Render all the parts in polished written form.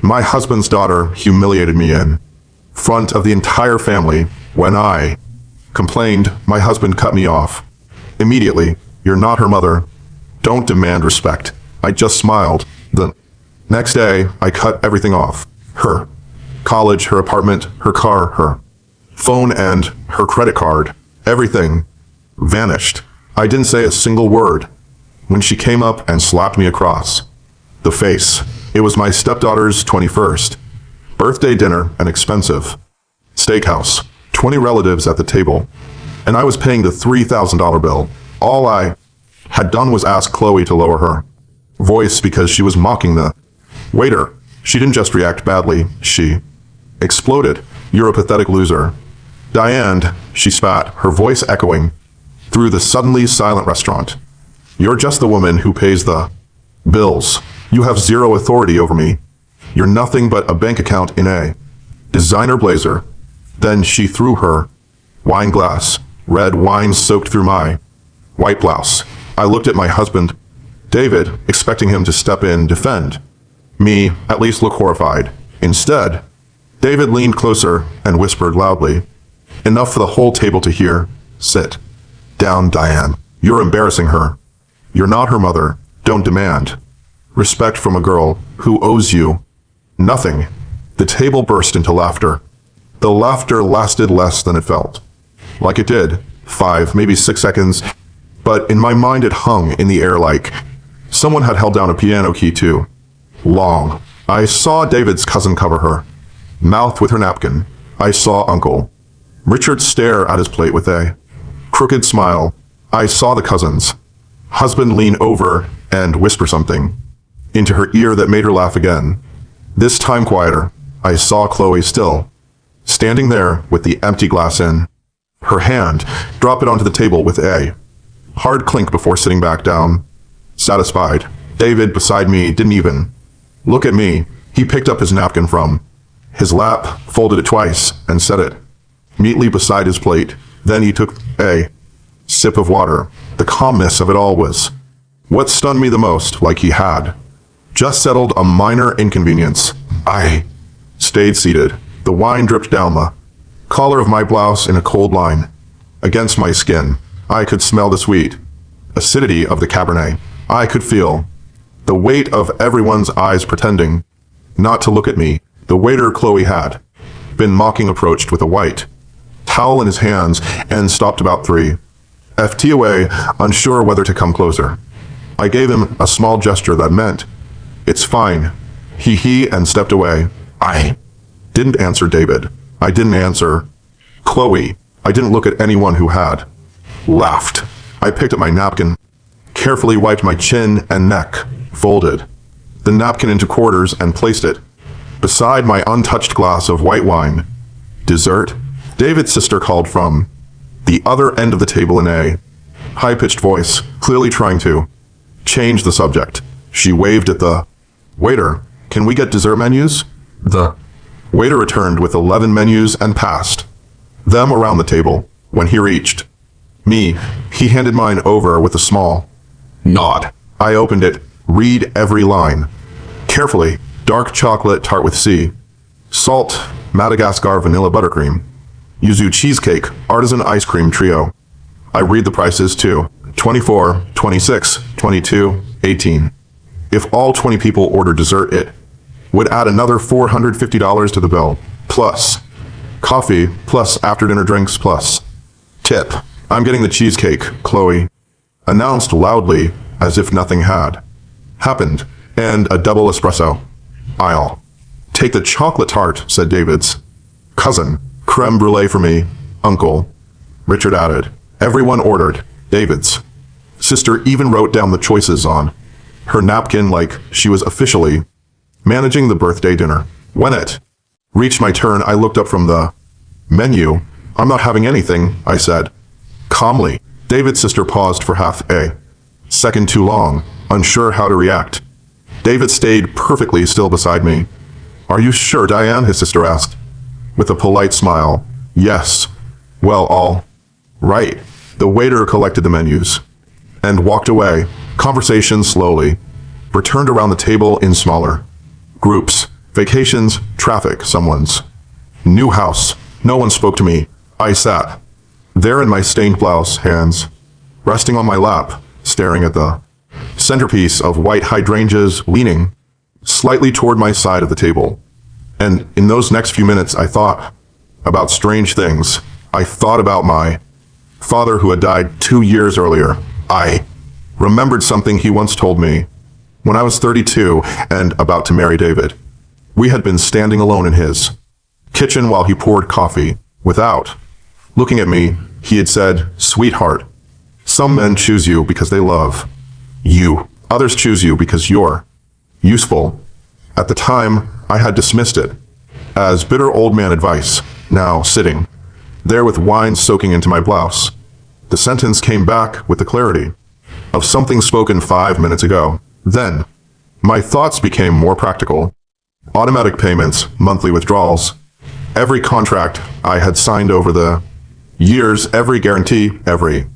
My husband's daughter humiliated me in front of the entire family. When I complained, my husband cut me off. Immediately, "You're not her mother. Don't demand respect." I just smiled. The next day, I cut everything off. Her college, her apartment, her car, her phone, and her credit card. Everything vanished. I didn't say a single word when she came up and slapped me across the face. It was my stepdaughter's 21st birthday dinner, an expensive steakhouse, 20 relatives at the table, and I was paying the $3,000 bill. All I had done was ask Chloe to lower her voice because she was mocking the waiter. She didn't just react badly, she exploded. "You're a pathetic loser." "Diane," she spat, her voice echoing through the suddenly silent restaurant. "You're just the woman who pays the bills. You have zero authority over me. You're nothing but a bank account in a designer blazer." Then she threw her wine glass. Red wine soaked through my white blouse. I looked at my husband, David, expecting him to step in, defend me, at least look horrified. Instead, David leaned closer and whispered loudly, enough for the whole table to hear, "Sit down, Diane. You're embarrassing her. You're not her mother. Don't demand respect from a girl who owes you nothing." The table burst into laughter. The laughter lasted less than it felt like it did, 5, maybe 6 seconds, but in my mind it hung in the air like someone had held down a piano key too long. I saw David's cousin cover her mouth with her napkin. I saw Uncle Richard stare at his plate with a crooked smile. I saw the cousin's husband lean over and whisper something into her ear that made her laugh again. This time quieter. I saw Chloe still standing there with the empty glass in her hand, drop it onto the table with a hard clink before sitting back down, satisfied. David beside me didn't even look at me. He picked up his napkin from his lap, folded it twice, and set it neatly beside his plate. Then he took a sip of water. The calmness of it all was what stunned me the most, like he had just settled a minor inconvenience. I stayed seated. The wine dripped down the collar of my blouse in a cold line against my skin. I could smell the sweet acidity of the Cabernet. I could feel the weight of everyone's eyes pretending not to look at me. The waiter Chloe had been mocking approached with a white towel in his hands and stopped about 3 feet away, unsure whether to come closer. I gave him a small gesture that meant, "It's fine." He and stepped away. I didn't answer David. I didn't answer Chloe. I didn't look at anyone who had laughed. I picked up my napkin, carefully wiped my chin and neck, folded the napkin into quarters and placed it beside my untouched glass of white wine. "Dessert?" David's sister called from the other end of the table in a high-pitched voice, clearly trying to change the subject. She waved at the waiter. "Can we get dessert menus?" The waiter returned with 11 menus and passed them around the table. When he reached me, he handed mine over with a small nod. I opened it, read every line carefully. Dark chocolate tart with sea salt, Madagascar vanilla buttercream, yuzu cheesecake, artisan ice cream trio. I read the prices too. 24, 26, 22, 18. If all 20 people order dessert, it would add another $450 to the bill, plus coffee, plus after-dinner drinks, plus tip. "I'm getting the cheesecake," Chloe announced loudly as if nothing had happened, "and a double espresso." "I'll take the chocolate tart," said David's cousin. "Creme brulee for me, Uncle Richard added. Everyone ordered. David's sister even wrote down the choices on her napkin like she was officially managing the birthday dinner. When it reached my turn, I looked up from the menu. "I'm not having anything," I said calmly. David's sister paused for half a second too long, unsure how to react. David stayed perfectly still beside me. "Are you sure, Diane?" his sister asked, with a polite smile. "Yes." "Well, all right." The waiter collected the menus and walked away. Conversation slowly returned around the table in smaller groups. Vacations, traffic, someone's new house. No one spoke to me. I sat there in my stained blouse, hands resting on my lap, staring at the centerpiece of white hydrangeas, leaning slightly toward my side of the table. And in those next few minutes, I thought about strange things. I thought about my father who had died 2 years earlier. I remembered something he once told me when I was 32 and about to marry David. We had been standing alone in his kitchen while he poured coffee. Without looking at me, he had said, "Sweetheart, some men choose you because they love you. Others choose you because you're useful." At the time, I had dismissed it as bitter old man advice. Now, sitting there with wine soaking into my blouse, the sentence came back with the clarity of something spoken 5 minutes ago. Then, my thoughts became more practical. Automatic payments, monthly withdrawals, every contract I had signed over the years, every guarantee, every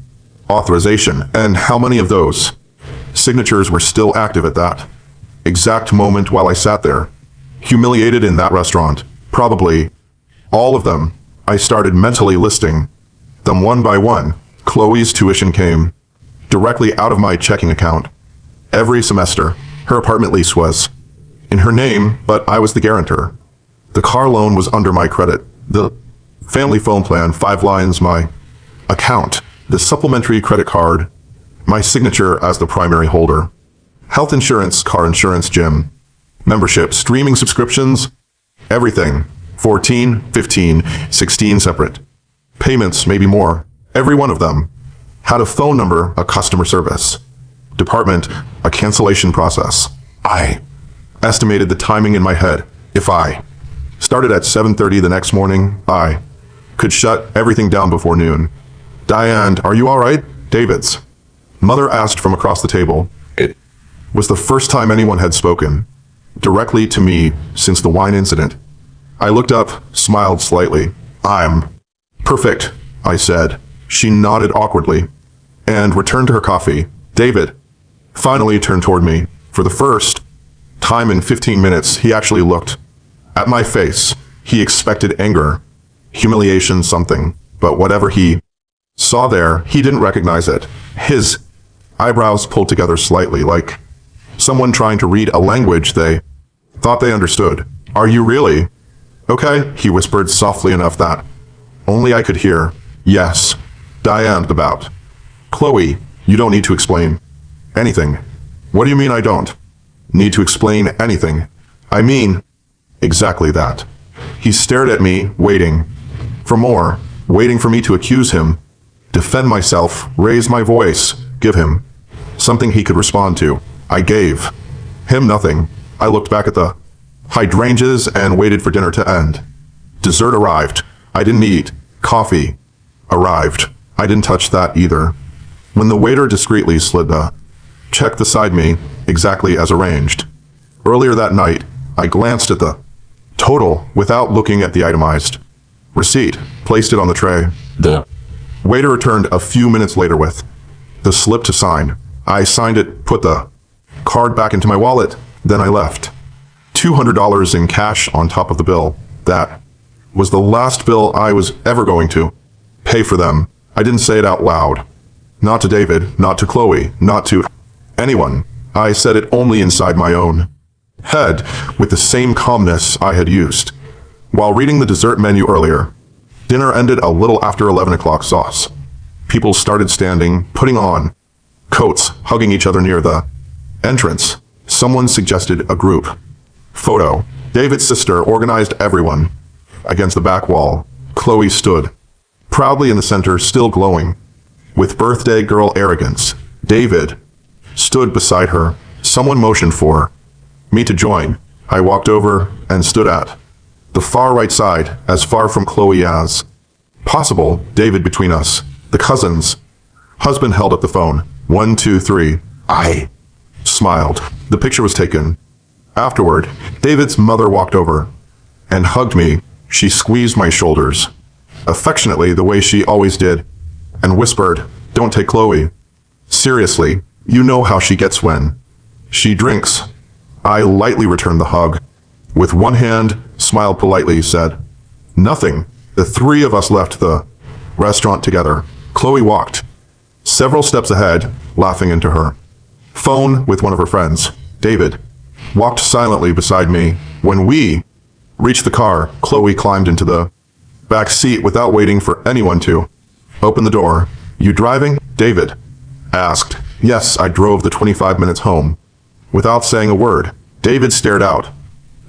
authorization, and how many of those signatures were still active at that exact moment while I sat there, humiliated in that restaurant. Probably all of them. I started mentally listing them one by one. Chloe's tuition came directly out of my checking account every semester. Her apartment lease was in her name, but I was the guarantor. The car loan was under my credit. The family phone plan, 5 lines, my account. The supplementary credit card, my signature as the primary holder. Health insurance, car insurance, gym membership, streaming subscriptions, everything. 14, 15, 16 separate payments, maybe more. Every one of them had a phone number, a customer service department, a cancellation process. I estimated the timing in my head. If I started at 7:30 the next morning, I could shut everything down before noon. "Diane, are you all right?" David's mother asked from across the table. It was the first time anyone had spoken directly to me since the wine incident. I looked up, smiled slightly. "I'm perfect," I said. She nodded awkwardly and returned to her coffee. David finally turned toward me. For the first time in 15 minutes, he actually looked at my face. He expected anger, humiliation, something, but whatever he saw there, he didn't recognize it. His eyebrows pulled together slightly, like someone trying to read a language they thought they understood. "Are you really okay?" he whispered softly enough that only I could hear. "Yes." Diane about. "Chloe, you don't need to explain anything." "What do you mean I don't need to explain anything?" "I mean exactly that." He stared at me, waiting for more, waiting for me to accuse him, defend myself, raise my voice, give him something he could respond to. I gave him nothing. I looked back at the hydrangeas and waited for dinner to end. Dessert arrived. I didn't eat. Coffee arrived. I didn't touch that either. When the waiter discreetly slid the check beside me, exactly as arranged. Earlier that night, I glanced at the total without looking at the itemized receipt, placed it on the tray. The waiter returned a few minutes later with the slip to sign. I signed it, put the card back into my wallet, then I left. $200 in cash on top of the bill. That was the last bill I was ever going to pay for them. I didn't say it out loud. Not to David, not to Chloe, not to anyone. I said it only inside my own head, with the same calmness I had used while reading the dessert menu earlier. Dinner ended a little after 11 o'clock sauce. People started standing, putting on coats, hugging each other near the entrance. Someone suggested a group photo. David's sister organized everyone. Against the back wall, Chloe stood proudly in the center, still glowing with birthday girl arrogance. David stood beside her. Someone motioned for me to join. I walked over and stood at the far right side, as far from Chloe as possible. David between us. The cousin's husband held up the phone. 1, 2, 3. I smiled. The picture was taken. Afterward, David's mother walked over and hugged me. She squeezed my shoulders affectionately, the way she always did, and whispered, "Don't take Chloe seriously. You know how she gets when she drinks." I lightly returned the hug. with one hand, smiled politely, said, "Nothing." The three of us left the restaurant together. Chloe walked several steps ahead, laughing into her phone with one of her friends. David walked silently beside me. When we reached the car, Chloe climbed into the back seat without waiting for anyone to open the door. "You driving?" David asked. "Yes, I drove the 25 minutes home." Without saying a word, David stared out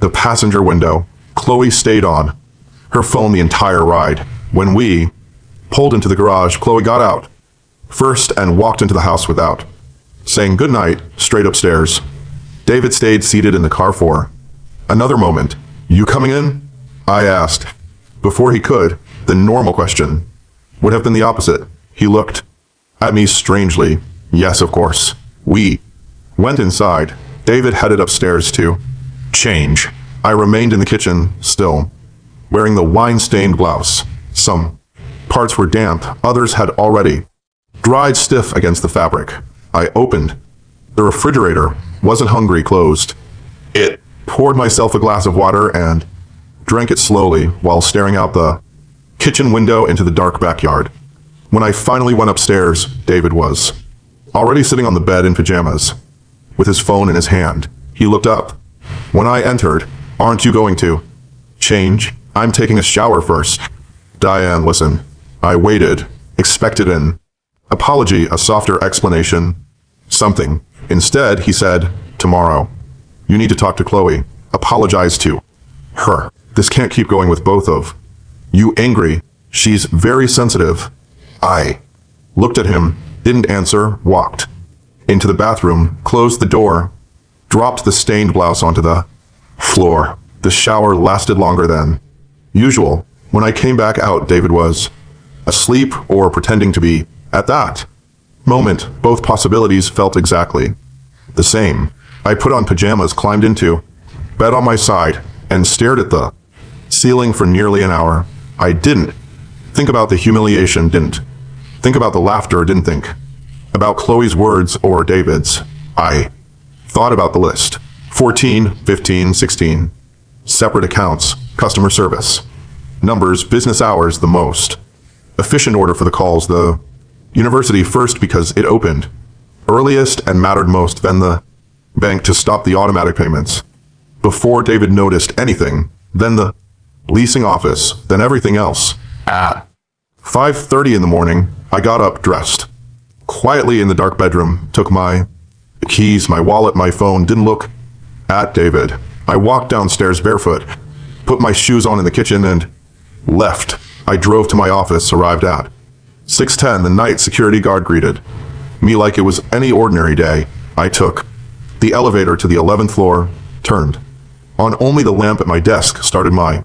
the passenger window. Chloe stayed on her phone the entire ride. When we pulled into the garage, Chloe got out first and walked into the house without saying goodnight, straight upstairs. David stayed seated in the car for another moment. "You coming in?" I asked. Before he could, the normal question would have been the opposite. He looked at me strangely. Yes, of course. We went inside. David headed upstairs to change. I remained in the kitchen, still wearing the wine-stained blouse. Some parts were damp, others had already dried stiff against the fabric. I opened the refrigerator, wasn't hungry, closed it, poured myself a glass of water and drank it slowly while staring out the kitchen window into the dark backyard. When I finally went upstairs, David was already sitting on the bed in pajamas, with his phone in his hand. He looked up. When I entered, "Aren't you going to change?" "I'm taking a shower first." "Diane, listen." I waited, expected an apology, a softer explanation, something. Instead, he said, "Tomorrow. You need to talk to Chloe. Apologize to her. This can't keep going with both of you angry. She's very sensitive." I looked at him, didn't answer, walked into the bathroom, closed the door, dropped the stained blouse onto the floor. The shower lasted longer than usual. When I came back out, David was asleep or pretending to be. At that moment, both possibilities felt exactly the same. I put on pajamas, climbed into bed on my side, and stared at the ceiling for nearly an hour. I didn't think about the humiliation, didn't think about the laughter, didn't think about Chloe's words or David's. I thought about the list. 14, 15, 16. Separate accounts, customer service, numbers, business hours, the most efficient order for the calls, the university first because it opened earliest and mattered most, then the bank to stop the automatic payments. Before David noticed anything, then the leasing office, then everything else. At 5:30 in the morning, I got up, dressed quietly in the dark bedroom, took my keys, my wallet, my phone, didn't look at David. I walked downstairs barefoot, put my shoes on in the kitchen, and left. I drove to my office, arrived at 6:10. The night security guard greeted me like it was any ordinary day. I took the elevator to the 11th floor, turned on only the lamp at my desk, started my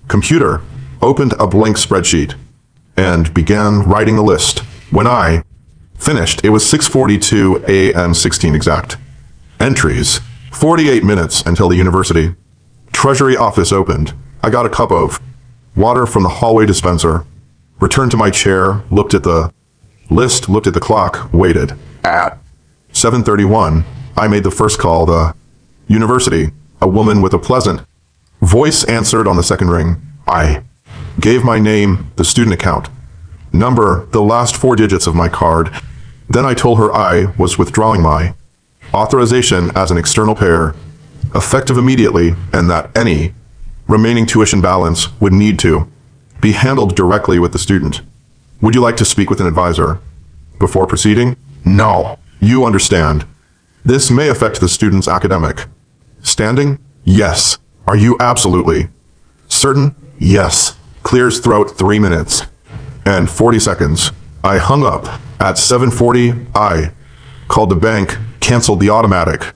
computer, opened a blank spreadsheet, and began writing the list. When I finished, it was 6:42 a.m., 16 exact entries. 48 minutes until the university treasury office opened. I got a cup of water from the hallway dispenser, returned to my chair, looked at the list, looked at the clock, waited. At 7:31, I made the first call. The university. A woman with a pleasant voice answered on the second ring. I gave my name, the student account number, the last 4 digits of my card. Then I told her I was withdrawing my authorization as an external payer, effective immediately, and that any remaining tuition balance would need to be handled directly with the student. "Would you like to speak with an advisor before proceeding?" "No. You understand. This may affect the student's academic standing?" "Yes." "Are you absolutely certain?" "Yes." Clears throat. 3 minutes and 40 seconds. I hung up. At 7:40, I called the bank, canceled the automatic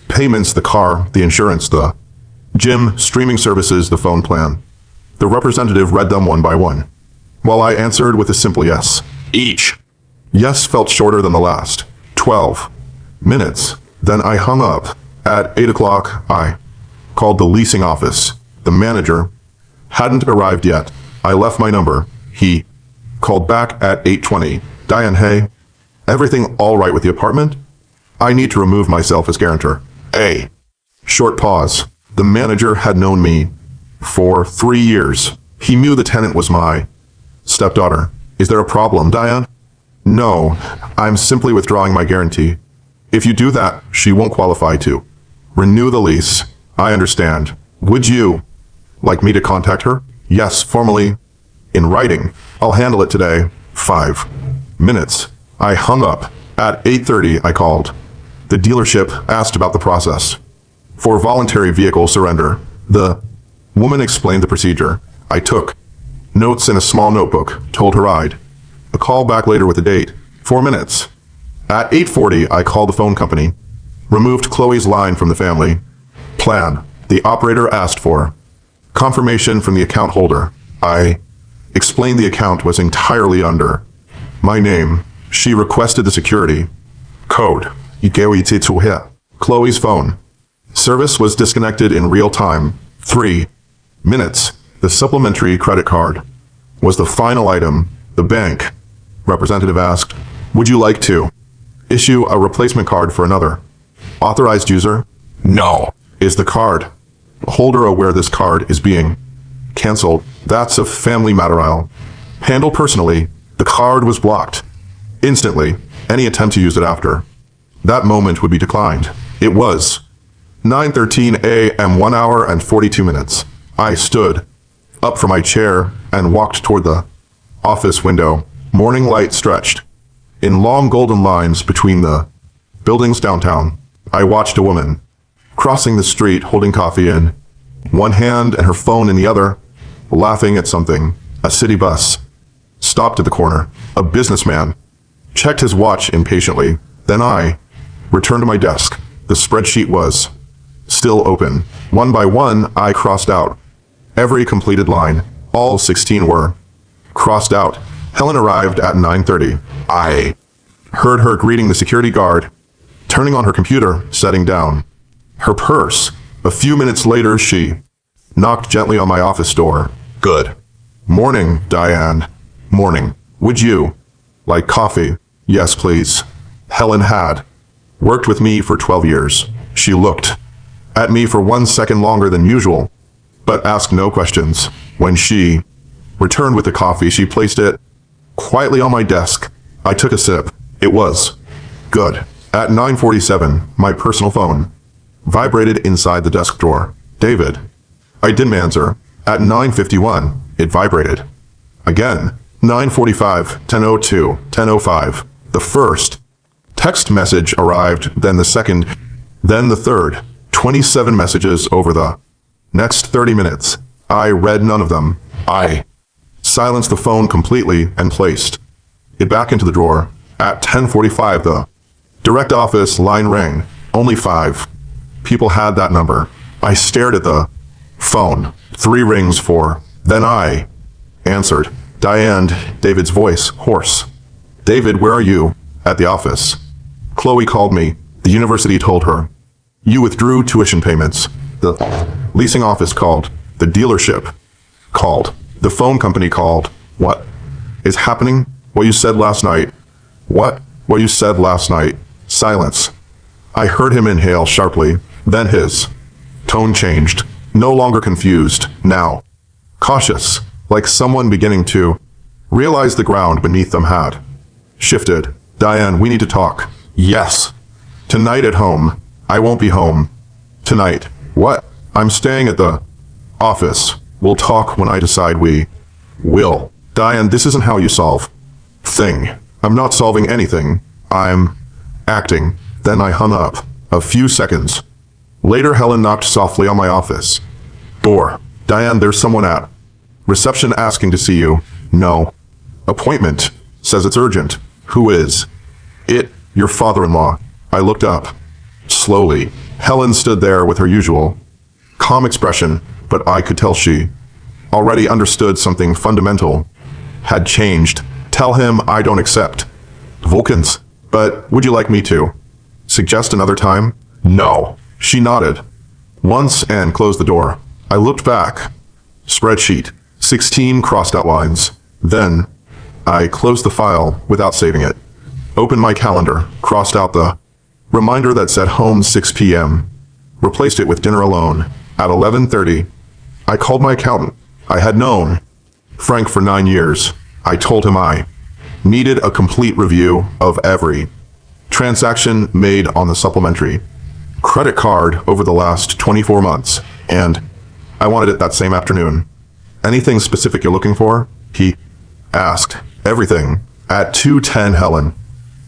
payments, the car, the insurance, the gym, streaming services, the phone plan. The representative read them one by one, while I answered with a simple yes. Each yes felt shorter than the last. 12 minutes. Then I hung up. At 8 o'clock, I called the leasing office. The manager hadn't arrived yet. I left my number. He called back at 8:20. "Diane, hey, everything all right with the apartment? I need to remove myself as guarantor." A short pause. The manager had known me for 3 years. He knew the tenant was my stepdaughter. Is there a problem, Diane? No, I'm simply withdrawing my guarantee. If you do that, she won't qualify to renew the lease. I understand. Would you like me to contact her? Yes, formally. In writing. I'll handle it today. 5 minutes. I hung up. At 8:30, I called. The dealership asked about the process. For voluntary vehicle surrender, the woman explained the procedure. I took notes in a small notebook, told her I'd a call back later with a date. 4 minutes. At 8:40, I called the phone company, removed Chloe's line from the family plan. The operator asked for confirmation from the account holder. I explained the account was entirely under my name. She requested the security code. Chloe's phone service was disconnected in real time. 3 minutes. The supplementary credit card was the final item. The bank representative asked, would you like to issue a replacement card for another authorized user? No. Is the card holder aware this card is being canceled? That's a family matter I'll handle personally. The card was blocked instantly. Any attempt to use it after that moment would be declined. It was 9:13 a.m., 1 hour and 42 minutes. I stood up from my chair and walked toward the office window. Morning light stretched in long golden lines between the buildings downtown. I watched a woman crossing the street holding coffee in one hand and her phone in the other, laughing at something. A city bus stopped at the corner. A businessman checked his watch impatiently. Then I returned to my desk. The spreadsheet was still open. One by one, I crossed out every completed line. All 16 were crossed out. Helen arrived at 9:30. I heard her greeting the security guard, turning on her computer, setting down her purse. A few minutes later, she knocked gently on my office door. Good morning, Diane. Morning. Would you like coffee? Yes, please. Helen had worked with me for 12 years. She looked at me for 1 second longer than usual, but asked no questions. When she returned with the coffee, she placed it quietly on my desk. I took a sip. It was good. At 9:47, my personal phone vibrated inside the desk drawer. David. I didn't answer. At 9:51, it vibrated again. 9:45, 10:02, 10:05. The first text message arrived, then the second, then the third. 27 messages over the next 30 minutes. I read none of them. I silenced the phone completely and placed it back into the drawer. At 10:45, the direct office line rang. Only 5 people had that number. I stared at the phone. 3 rings, 4. Then I answered. Diane, David's voice, hoarse. David, where are you? At the office. Chloe called me. The university told her. You withdrew tuition payments. The leasing office called. The dealership called. The phone company called. What is happening? What you said last night. What? What you said last night. Silence. I heard him inhale sharply. Then his tone changed. No longer confused. Now cautious. Like someone beginning to realize the ground beneath them had shifted. Diane, we need to talk. Yes. Tonight at home. I won't be home tonight. What? I'm staying at the office. We'll talk when I decide we will. Diane, this isn't how you solve thing. I'm not solving anything. I'm acting. Then I hung up. A few seconds later, Helen knocked softly on my office door. Diane, there's someone at reception asking to see you. No. Appointment. Says it's urgent. Who is it? Your father-in-law. I looked up. Slowly. Helen stood there with her usual calm expression, but I could tell she already understood something fundamental had changed. Tell him I don't accept Vulcans. But would you like me to suggest another time? No. She nodded once and closed the door. I looked back. Spreadsheet. 16 crossed out lines. Then I closed the file without saving it. Opened my calendar, crossed out the reminder that said home 6 p.m. Replaced it with dinner alone. At 11:30, I called my accountant. I had known Frank for 9 years. I told him I needed a complete review of every transaction made on the supplementary credit card over the last 24 months, and I wanted it that same afternoon. Anything specific you're looking for? He asked. Everything. At 2:10, Helen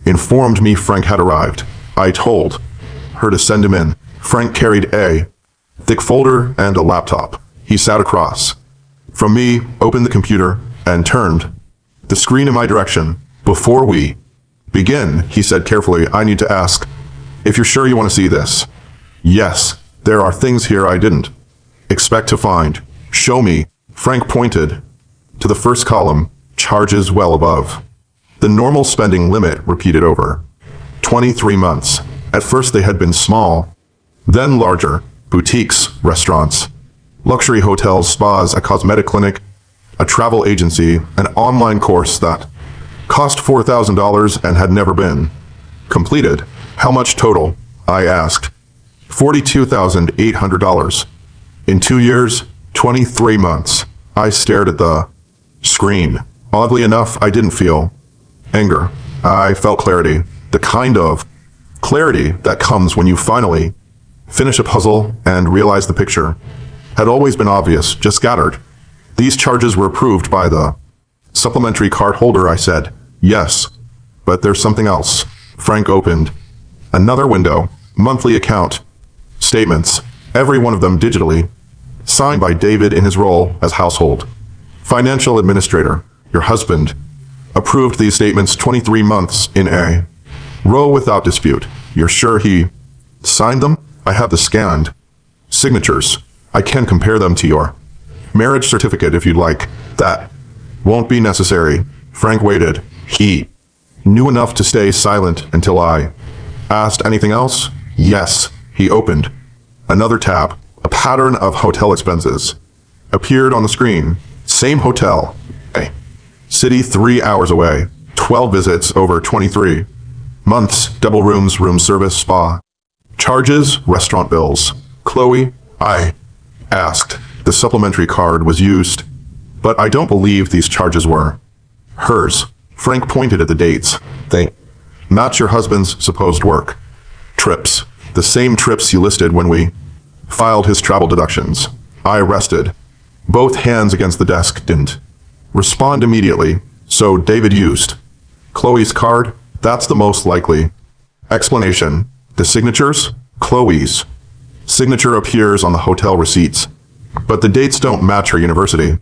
informed me Frank had arrived. I told her to send him in. Frank carried a thick folder and a laptop. He sat across from me, opened the computer, and turned the screen in my direction. Before we begin, he said carefully, I need to ask if you're sure you want to see this. Yes, there are things here I didn't expect to find. Show me. Frank pointed to the first column, charges well above the normal spending limit, repeated over 23 months. At first they had been small, then larger. Boutiques, restaurants, luxury hotels, spas, a cosmetic clinic, a travel agency, an online course that cost $4,000 and had never been completed. How much total? I asked. $42,800. In 2 years, 23 months. I stared at the screen. Oddly enough, I didn't feel anger. I felt clarity. The kind of clarity that comes when you finally finish a puzzle and realize the picture had always been obvious, just scattered. These charges were approved by the supplementary card holder, I said. Yes, but there's something else. Frank opened another window. Monthly account statements, every one of them digitally, signed by David in his role as household financial administrator. Your husband approved these statements 23 months in a row without dispute. You're sure he signed them? I have the scanned signatures. I can compare them to your marriage certificate if you'd like. That won't be necessary. Frank waited. He knew enough to stay silent until I asked anything else. Yes. He opened another tab. A pattern of hotel expenses appeared on the screen. Same hotel. A city 3 hours away. 12 visits over 23 months. Double rooms, room service, spa. Charges, restaurant bills. Chloe, I asked. The supplementary card was used, but I don't believe these charges were hers. Frank pointed at the dates. They match your husband's supposed work trips. The same trips you listed when we filed his travel deductions. I rested both hands against the desk, didn't respond immediately. So David used Chloe's card? That's the most likely explanation. The signatures? Chloe's signature appears on the hotel receipts, but the dates don't match her university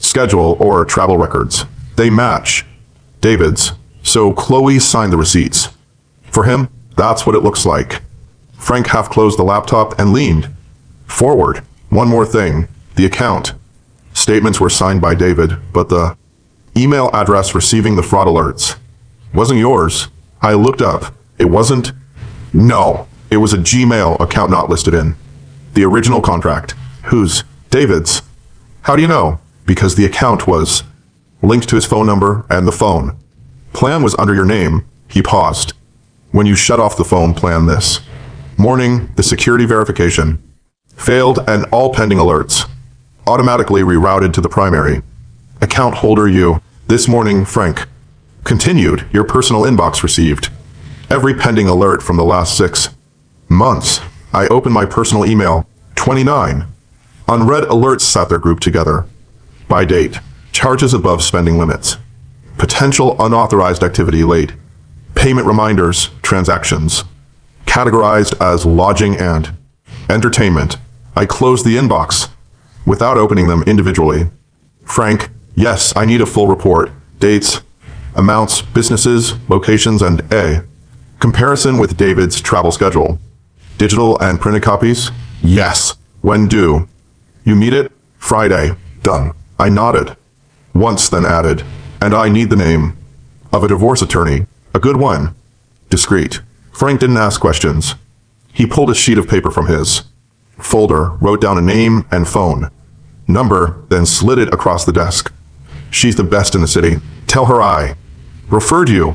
schedule or travel records. They match David's. So Chloe signed the receipts for him? That's what it looks like. Frank half closed the laptop and leaned forward. One more thing. The account statements were signed by David, but the email address receiving the fraud alerts wasn't yours. I looked up. It wasn't? No. It was a Gmail account not listed in the original contract. Whose? David's. How do you know? Because the account was linked to his phone number and the phone plan was under your name. He paused. When you shut off the phone plan this morning, the security verification failed and all pending alerts automatically rerouted to the primary account holder. You, this morning, Frank continued, your personal inbox received every pending alert from the last 6 months. I opened my personal email. 29 unread alerts sat there grouped together by date. Charges above spending limits. Potential unauthorized activity late. Payment reminders, transactions categorized as lodging and entertainment. I closed the inbox without opening them individually. Frank, yes, I need a full report. Dates, amounts, businesses, locations, and a comparison with David's travel schedule. Digital and printed copies? Yes. When due? You need it? Friday. Done. I nodded. Once, then added, and I need the name of a divorce attorney. A good one. Discreet. Frank didn't ask questions. He pulled a sheet of paper from his folder, wrote down a name and phone number, then slid it across the desk. She's the best in the city. Tell her I referred you.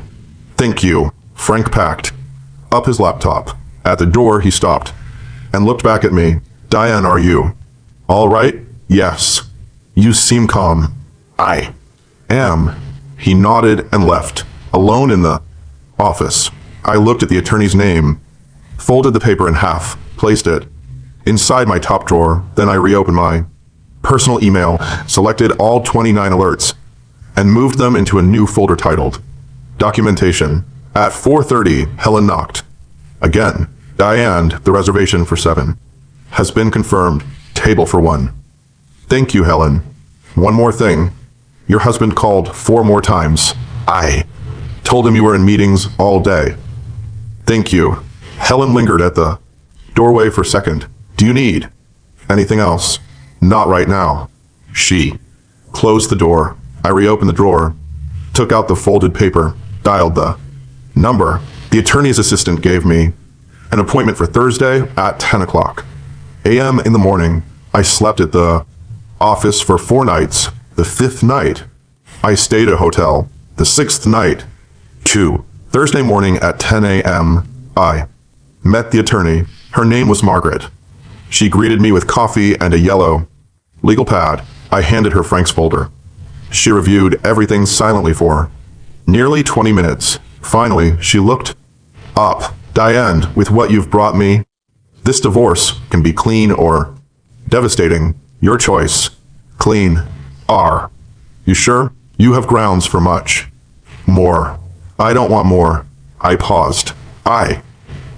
Thank you. Frank packed up his laptop. At the door, he stopped and looked back at me. Diane, are you all right? Yes. You seem calm. I am. He nodded and left. Alone in the office, I looked at the attorney's name, folded the paper in half, placed it inside my top drawer. Then I reopened my personal email, selected all 29 alerts, and moved them into a new folder titled Documentation. At 4:30, Helen knocked. Again. Diane, the reservation for 7 has been confirmed. Table for 1. Thank you, Helen. One more thing. Your husband called 4 more times. I told him you were in meetings all day. Thank you. Helen lingered at the doorway for a second. Do you need anything else? Not right now. She closed the door. I reopened the drawer, took out the folded paper, dialed the number. The attorney's assistant gave me an appointment for Thursday at 10 o'clock a.m. in the morning. I slept at the office for 4 nights. The 5th night, I stayed at a hotel. The 6th night, 2. Thursday morning at 10 a.m., I met the attorney. Her name was Margaret. She greeted me with coffee and a yellow legal pad. I handed her Frank's folder. She reviewed everything silently for nearly 20 minutes. Finally, she looked up. Diane, with what you've brought me, this divorce can be clean or devastating. Your choice. Clean. Are you sure? You have grounds for much more. I don't want more. I paused. I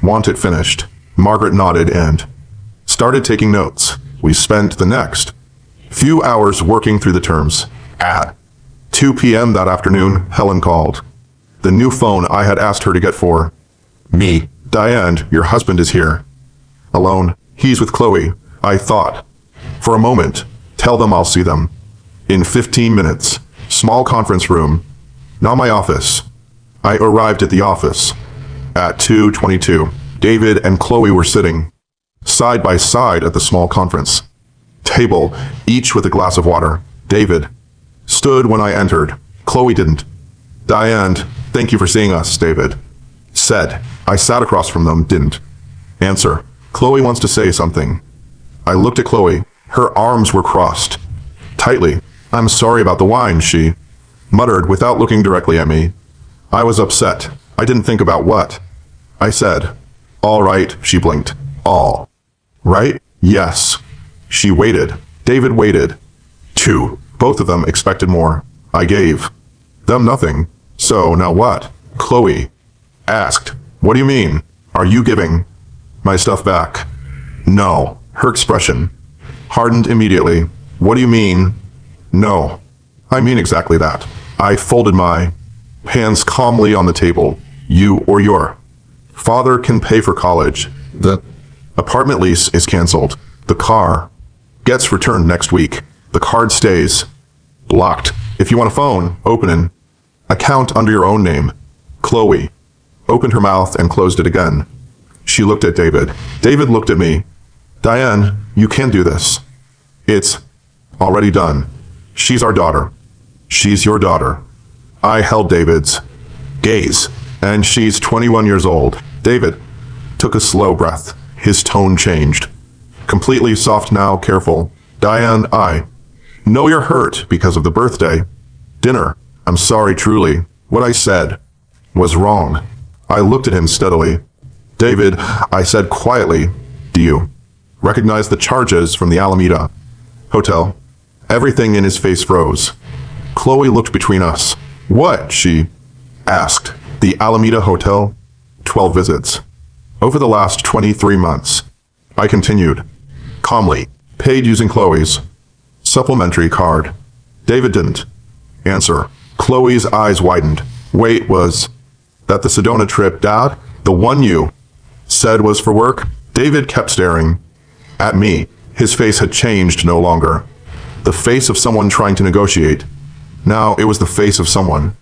want it finished. Margaret nodded and started taking notes. We spent the next few hours working through the terms. At 2 p.m. that afternoon, Helen called the new phone I had asked her to get for me. Diane, your husband is here. Alone. He's with Chloe. I thought. For a moment. Tell them I'll see them in 15 minutes. Small conference room. Not my office. I arrived at the office at 2:22. David and Chloe were sitting side by side at the small conference table, each with a glass of water. David stood when I entered. Chloe didn't. Diane, thank you for seeing us, David said. I sat across from them, didn't answer. Chloe wants to say something. I looked at Chloe. Her arms were crossed tightly. I'm sorry about the wine, she muttered without looking directly at me. I was upset. I didn't think about what I said. All right, she blinked. All right? Yes. She waited. David waited. 2. Both of them expected more. I gave them nothing. So now what? Chloe asked. What do you mean? Are you giving my stuff back? No. Her expression hardened immediately. What do you mean? No. I mean exactly that. I folded my hands calmly on the table. You or your father can pay for college. The apartment lease is canceled. The car gets returned next week. The card stays blocked. If you want a phone, open an account under your own name. Chloe opened her mouth and closed it again. She looked at David. David looked at me. Diane, you can't do this. It's already done. She's our daughter. She's your daughter. I held David's gaze, and she's 21 years old. David took a slow breath. His tone changed. Completely soft now, careful. Diane, I know you're hurt because of the birthday dinner. I'm sorry, truly. What I said was wrong. I looked at him steadily. David, I said quietly, do you recognize the charges from the Alameda Hotel? Everything in his face froze. Chloe looked between us. What? She asked. The Alameda Hotel? 12 visits. Over the last 23 months. I continued. Calmly. Paid using Chloe's supplementary card. David didn't answer. Chloe's eyes widened. Wait, was that the Sedona trip, Dad? The one you said was for work? David kept staring at me. His face had changed no longer. The face of someone trying to negotiate. Now it was the face of someone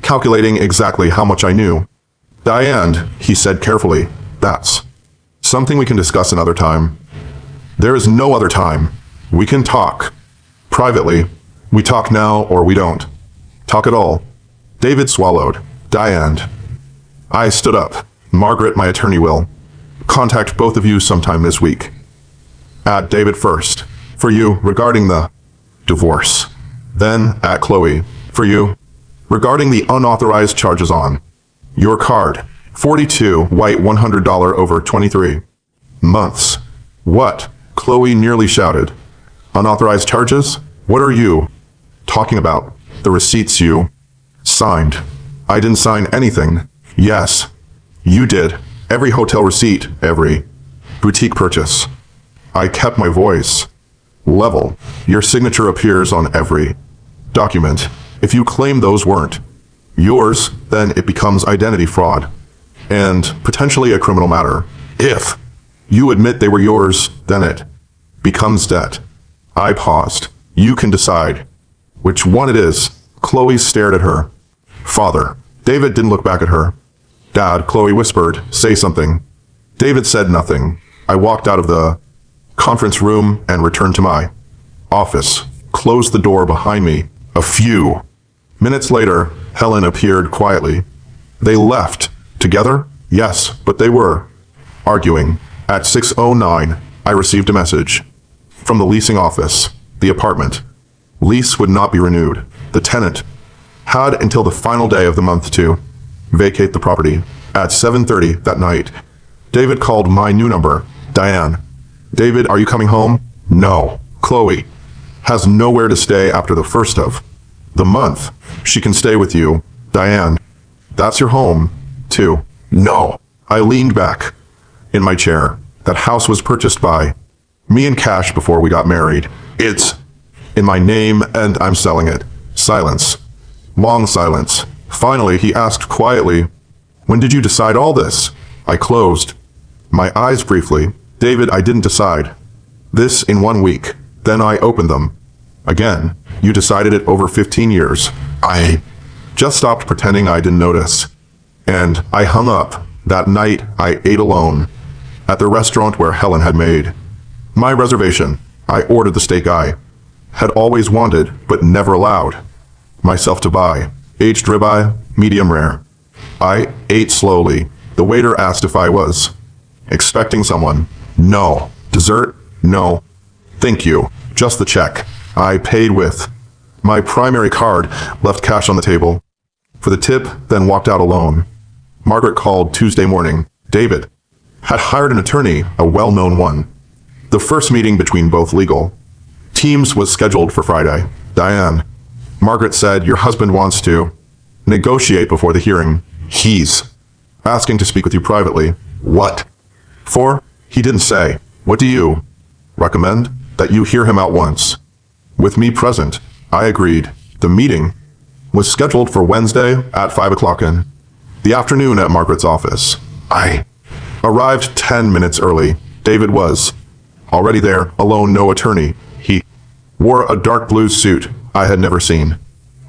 calculating exactly how much I knew. Diane, he said carefully, that's something we can discuss another time. There is no other time. We can talk privately. We talk now or we don't talk at all. David swallowed. Diane. I stood up. Margaret, my attorney, will contact both of you sometime this week. At David first. For you, regarding the divorce. Then at Chloe. For you, regarding the unauthorized charges on your card. 42 white $100 over 23 months. What? Chloe nearly shouted. Unauthorized charges? What are you talking about? The receipts you signed. I didn't sign anything. Yes, you did. Every hotel receipt, every boutique purchase. I kept my voice level. Your signature appears on every document. If you claim those weren't yours, then it becomes identity fraud and potentially a criminal matter. If you admit they were yours, then it becomes debt. I paused. You can decide which one it is. Chloe stared at her father. David didn't look back at her. Dad, Chloe whispered, say something. David said nothing. I walked out of the conference room and returned to my office, closed the door behind me. A few minutes later, Helen appeared quietly. They left together? Yes, but they were arguing. At 6:09, I received a message from the leasing office. The apartment lease would not be renewed. The tenant had until the final day of the month to vacate the property. At 7:30 that night, David called my new number. Diane. David, are you coming home? No. Chloe has nowhere to stay after the first of the month. She can stay with you. Diane. That's your home, too. No. I leaned back in my chair. That house was purchased by me in cash before we got married. It's in my name and I'm selling it. Silence. Long silence. Finally, he asked quietly, when did you decide all this? I closed my eyes briefly. David, I didn't decide this in 1 week. Then I opened them. Again, you decided it over 15 years. I just stopped pretending I didn't notice. And I hung up. That night, I ate alone at the restaurant where Helen had made my reservation. I ordered the steak I had always wanted, but never allowed myself to buy. Aged ribeye, medium rare. I ate slowly. The waiter asked if I was expecting someone. No. Dessert? No. Thank you. Just the check. I paid with my primary card, left cash on the table for the tip, then walked out alone. Margaret called Tuesday morning. David had hired an attorney, a well-known one. The first meeting between both legal teams was scheduled for Friday. Diane. Margaret said, your husband wants to negotiate before the hearing. He's asking to speak with you privately. What for? He didn't say. What do you recommend? That you hear him out once. With me present. I agreed. The meeting was scheduled for Wednesday at 5 o'clock in the afternoon at Margaret's office. I arrived 10 minutes early. David was already there, alone, no attorney. He wore a dark blue suit I had never seen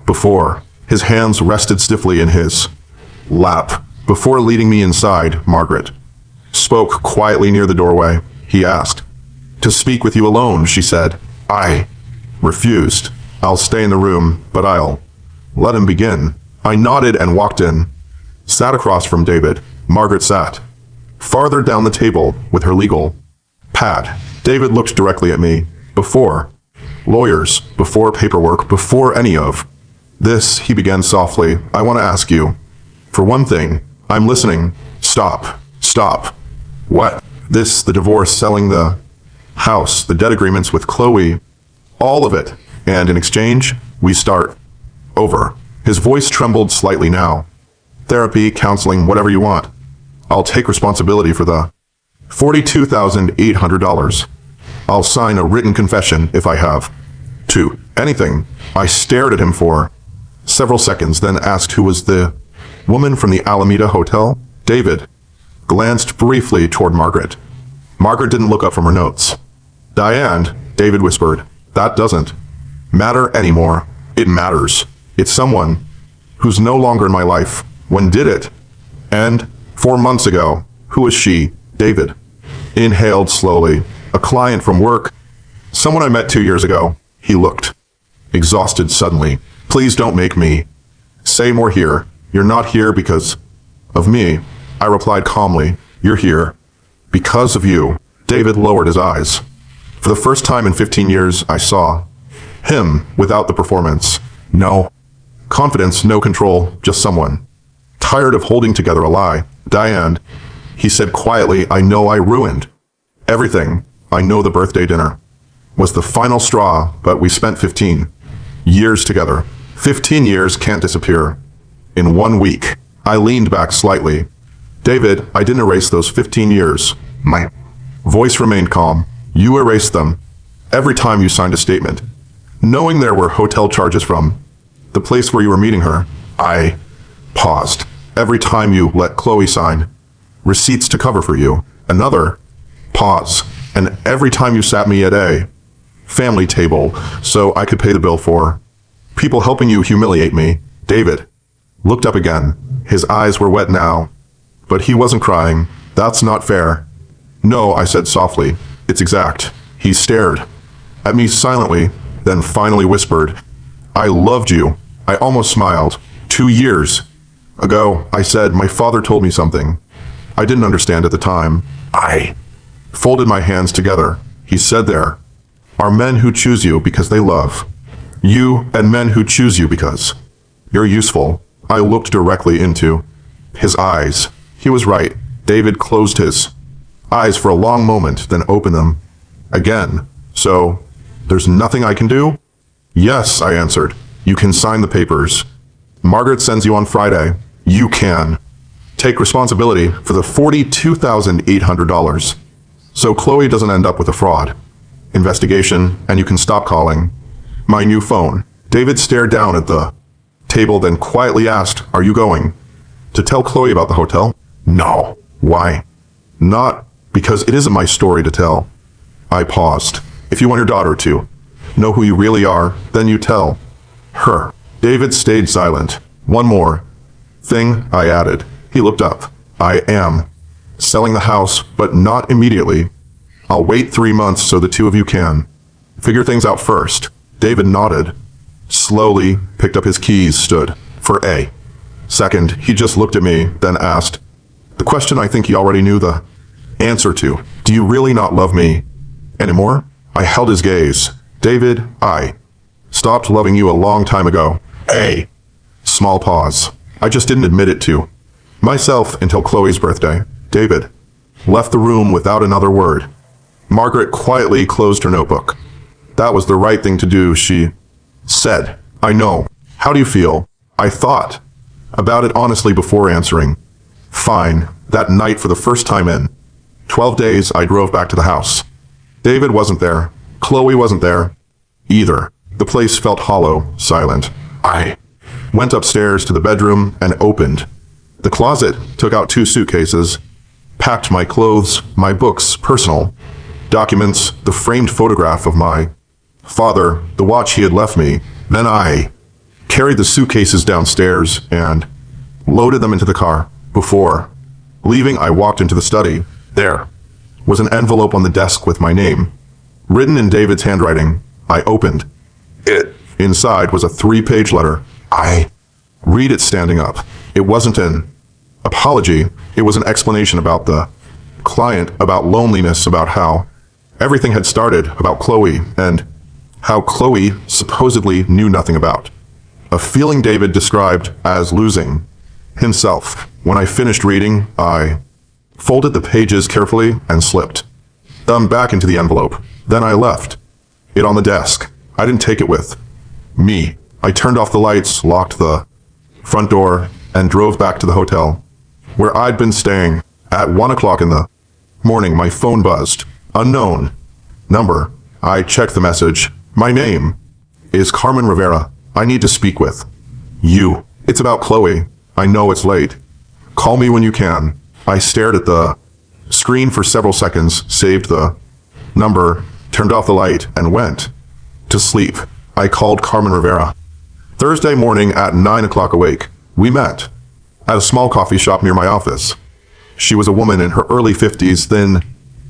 before. His hands rested stiffly in his lap. Before leading me inside, Margaret spoke quietly near the doorway. He asked to speak with you alone, she said. I refused. I'll stay in the room, but I'll let him begin. I nodded and walked in, sat across from David. Margaret sat farther down the table with her legal pad. David looked directly at me. Before lawyers, before paperwork, before any of this, he began softly. I want to ask you, for one thing, I'm listening. Stop. Stop. What? This, the divorce, selling the house, the debt agreements with Chloe, all of it. And in exchange, we start over. His voice trembled slightly now. Therapy, counseling, whatever you want. I'll take responsibility for the $42,800. I'll sign a written confession if I have to. Anything. I stared at him for several seconds, then asked who was the woman from the Alameda Hotel. David glanced briefly toward Margaret. Margaret didn't look up from her notes. Diane, David whispered, that doesn't matter anymore. It matters. It's someone who's no longer in my life. When did it? And 4 months ago. Who is she? David inhaled slowly. A client from work. Someone I met 2 years ago. He looked exhausted suddenly. Please don't make me say more here. You're not here because of me. I replied calmly. You're here because of you. David lowered his eyes. For the first time in 15 years, I saw him without the performance. No confidence, no control, just someone tired of holding together a lie. Diane, he said quietly, I know I ruined everything. I know the birthday dinner was the final straw, but we spent 15 years together. 15 years can't disappear in 1 week. I leaned back slightly. David, I didn't erase those 15 years. My voice remained calm. You erased them every time you signed a statement, knowing there were hotel charges from the place where you were meeting her. I paused. Every time you let Chloe sign receipts to cover for you. Another pause. And every time you sat me at a family table so I could pay the bill for people helping you humiliate me. David looked up again. His eyes were wet now, but he wasn't crying. That's not fair. No, I said softly. It's exact. He stared at me silently, then finally whispered, I loved you. I almost smiled. 2 years ago, I said, my father told me something I didn't understand at the time. I folded my hands together. He said there are men who choose you because they love you and men who choose you because you're useful. I looked directly into his eyes. He was right. David closed his eyes for a long moment, then opened them again. So, there's nothing I can do? Yes, I answered. You can sign the papers. Margaret sends you on Friday. You can take responsibility for the $42,800. So Chloe doesn't end up with a fraud investigation, and you can stop calling my new phone. David stared down at the table, then quietly asked, are you going to tell Chloe about the hotel? No. Why? Not because it isn't my story to tell. I paused. If you want your daughter to know who you really are, then you tell her. David stayed silent. One more thing, I added. He looked up. I am selling the house, but not immediately. I'll wait 3 months so the two of you can figure things out first. David nodded, slowly picked up his keys, stood for a second. He just looked at me, then asked the question I think he already knew the answer to. Do you really not love me anymore? I held his gaze. David, I stopped loving you a long time ago. A small pause. I just didn't admit it to myself until Chloe's birthday. David left the room without another word. Margaret quietly closed her notebook. That was the right thing to do, she said. I know. How do you feel? I thought about it honestly before answering. Fine. That night, for the first time in 12 days, I drove back to the house. David wasn't there. Chloe wasn't there either. The place felt hollow, silent. I went upstairs to the bedroom and opened the closet, took out 2 suitcases, packed my clothes, my books, personal documents, the framed photograph of my father, the watch he had left me. Then I carried the suitcases downstairs and loaded them into the car. Before leaving, I walked into the study. There was an envelope on the desk with my name, written in David's handwriting. I opened it. Inside was a 3-page letter. I read it standing up. It wasn't an apology. It was an explanation about the client, about loneliness, about how everything had started, about Chloe, and how Chloe supposedly knew nothing about. A feeling David described as losing himself. When I finished reading, I folded the pages carefully and slipped them back into the envelope. Then I left it on the desk. I didn't take it with me. I turned off the lights, locked the front door, and drove back to the hotel where I'd been staying. At 1 o'clock in the morning, my phone buzzed. Unknown number. I checked the message. My name is Carmen Rivera. I need to speak with you. It's about Chloe. I know it's late. Call me when you can. I stared at the screen for several seconds, saved the number, turned off the light, and went to sleep. I called Carmen Rivera. Thursday morning at 9 o'clock awake. We met at a small coffee shop near my office. She was a woman in her early 50s, thin,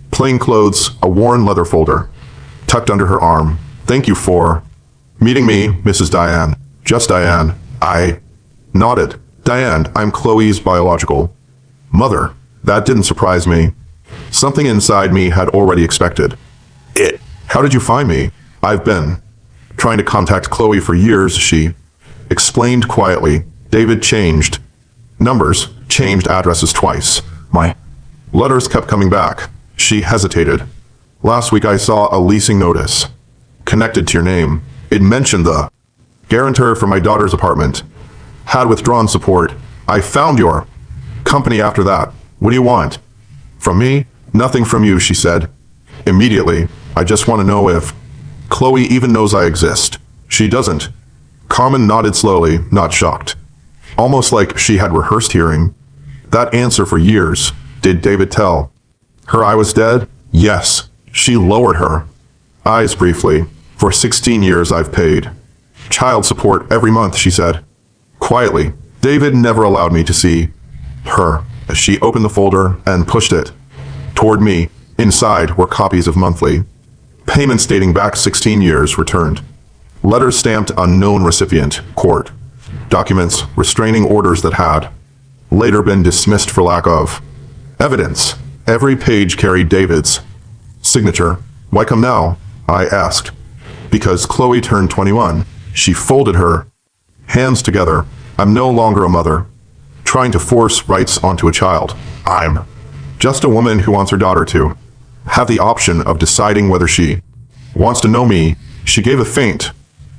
plain clothes, a worn leather folder tucked under her arm. Thank you for meeting me, Mrs. Diane. Just Diane. I nodded. Diane, I'm Chloe's biological mother. That didn't surprise me. Something inside me had already expected it. How did you find me? I've been trying to contact Chloe for years, she explained quietly. David changed numbers, changed addresses twice. My letters kept coming back. She hesitated. Last week I saw a leasing notice connected to your name. It mentioned the guarantor for my daughter's apartment had withdrawn support. I found your company after that. What do you want? From me? Nothing from you, she said. Immediately, I just want to know if Chloe even knows I exist. She doesn't. Carmen nodded slowly, not shocked. Almost like she had rehearsed hearing that answer for years. Did David tell her I was dead? Yes. She lowered her eyes briefly. For 16 years I've paid child support every month, she said. Quietly, David never allowed me to see her as she opened the folder and pushed it toward me. Inside were copies of monthly payments dating back 16 years returned. Letters stamped unknown recipient, court documents, restraining orders that had later been dismissed for lack of evidence. Every page carried David's signature. Why come now? I asked. Because Chloe turned 21. She folded her hands together. I'm no longer a mother trying to force rights onto a child. I'm just a woman who wants her daughter to have the option of deciding whether she wants to know me. She gave a faint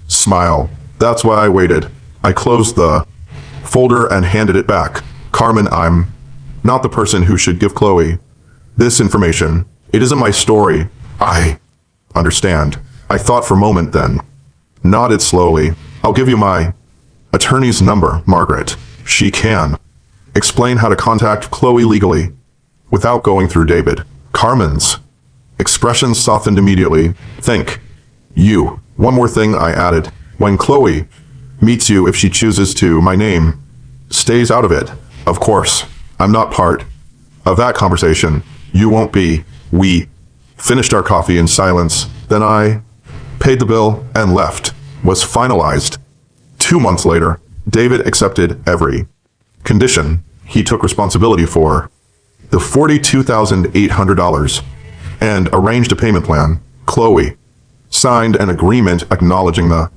smile. That's why I waited. I closed the folder and handed it back. Carmen, I'm not the person who should give Chloe this information. It isn't my story. I understand. I thought for a moment, then nodded slowly. I'll give you my attorney's number, Margaret. She can explain how to contact Chloe legally without going through David. Carmen's expression softened immediately. Thank you. One more thing, I added. When Chloe meets you, if she chooses to, my name stays out of it. Of course, I'm not part of that conversation. You won't be. We finished our coffee in silence. Then I paid the bill and left. Was finalized. 2 months later, David accepted every condition. He took responsibility for the $42,800 and arranged a payment plan. Chloe signed an agreement acknowledging the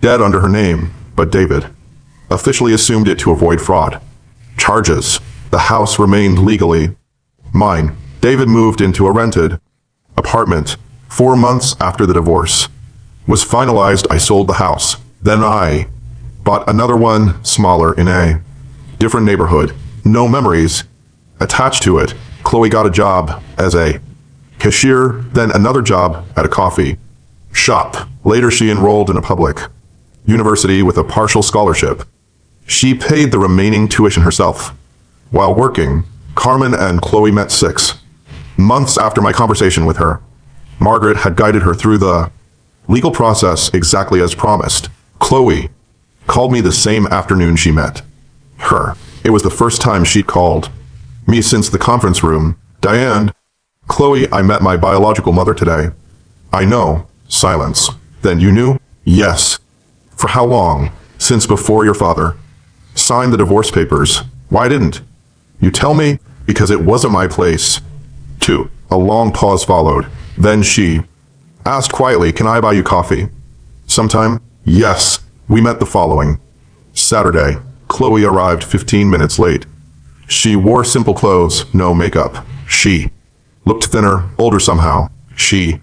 debt under her name, but David officially assumed it to avoid fraud charges. The house remained legally mine. David moved into a rented apartment 4 months after the divorce was finalized. I sold the house. Then I bought another one, smaller, in a different neighborhood. No memories attached to it. Chloe got a job as a cashier, then another job at a coffee shop. Later, she enrolled in a public university with a partial scholarship. She paid the remaining tuition herself. While working, Carmen and Chloe met 6 months after my conversation with her. Margaret had guided her through the legal process exactly as promised. Chloe called me the same afternoon she met her. It was the first time she'd called me since the conference room. Diane, Chloe, I met my biological mother today. I know. Silence. Then you knew? Yes. For how long? Since before your father signed the divorce papers. Why didn't you tell me? Because it wasn't my place to. A long pause followed. Then she asked quietly, can I buy you coffee sometime? Yes. We met the following Saturday. Chloe arrived 15 minutes late. She wore simple clothes, no makeup. She looked thinner, older somehow. She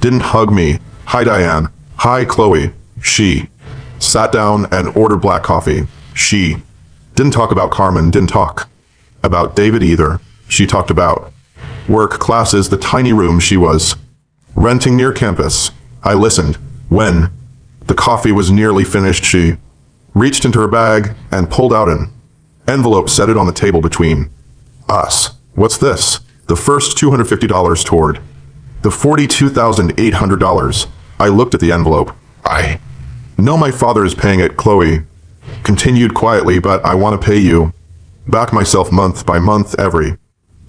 didn't hug me. Hi, Diane. Hi, Chloe. She sat down and ordered black coffee. She didn't talk about Carmen, didn't talk about David either. She talked about work, classes, the tiny room she was renting near campus. I listened. When the coffee was nearly finished, she reached into her bag and pulled out an envelope, set it on the table between us. What's this? The first $250 toward the $42,800. I looked at the envelope. I know my father is paying it, Chloe continued quietly, but I want to pay you back myself month by month, every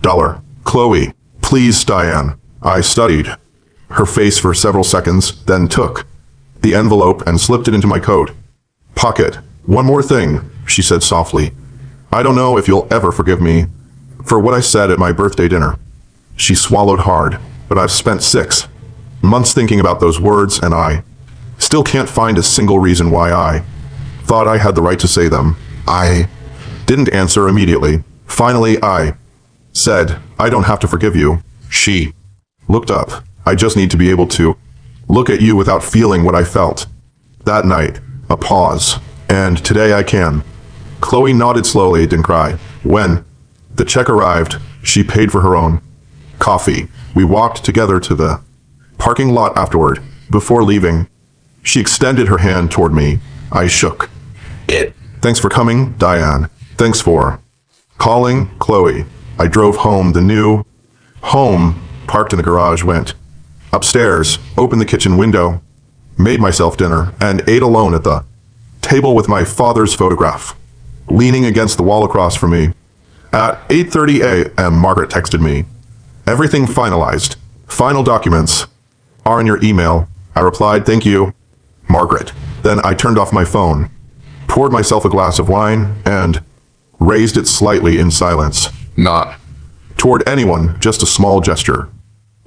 dollar. Chloe, please, Diane. I studied her face for several seconds, then took the envelope and slipped it into my coat pocket. One more thing, she said softly. I don't know if you'll ever forgive me for what I said at my birthday dinner. She swallowed hard, but I've spent 6 Months thinking about those words, and I still can't find a single reason why I thought I had the right to say them. I didn't answer immediately. Finally, I said, I don't have to forgive you. She looked up. I just need to be able to look at you without feeling what I felt. That night, a pause. And today I can. Chloe nodded slowly, didn't cry. When the check arrived, she paid for her own coffee. We walked together to the parking lot afterward. Before leaving, she extended her hand toward me. I shook it. Thanks for coming, Diane. Thanks for calling, Chloe. I drove home. The new home, parked in the garage, went upstairs, opened the kitchen window, made myself dinner, and ate alone at the table with my father's photograph leaning against the wall across from me. At 8:30 a.m., Margaret texted me. Everything finalized. Final documents are in your email. I replied, thank you, Margaret. Then I turned off my phone, poured myself a glass of wine, and raised it slightly in silence. Not toward anyone, just a small gesture.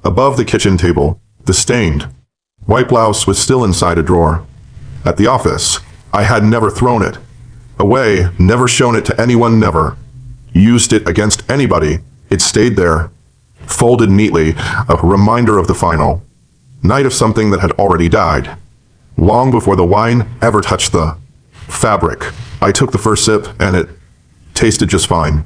Above the kitchen table, the stained white blouse was still inside a drawer. At the office, I had never thrown it away, never shown it to anyone, never used it against anybody. It stayed there, folded neatly, a reminder of the final night of something that had already died, long before the wine ever touched the fabric. I took the first sip, and it tasted just fine.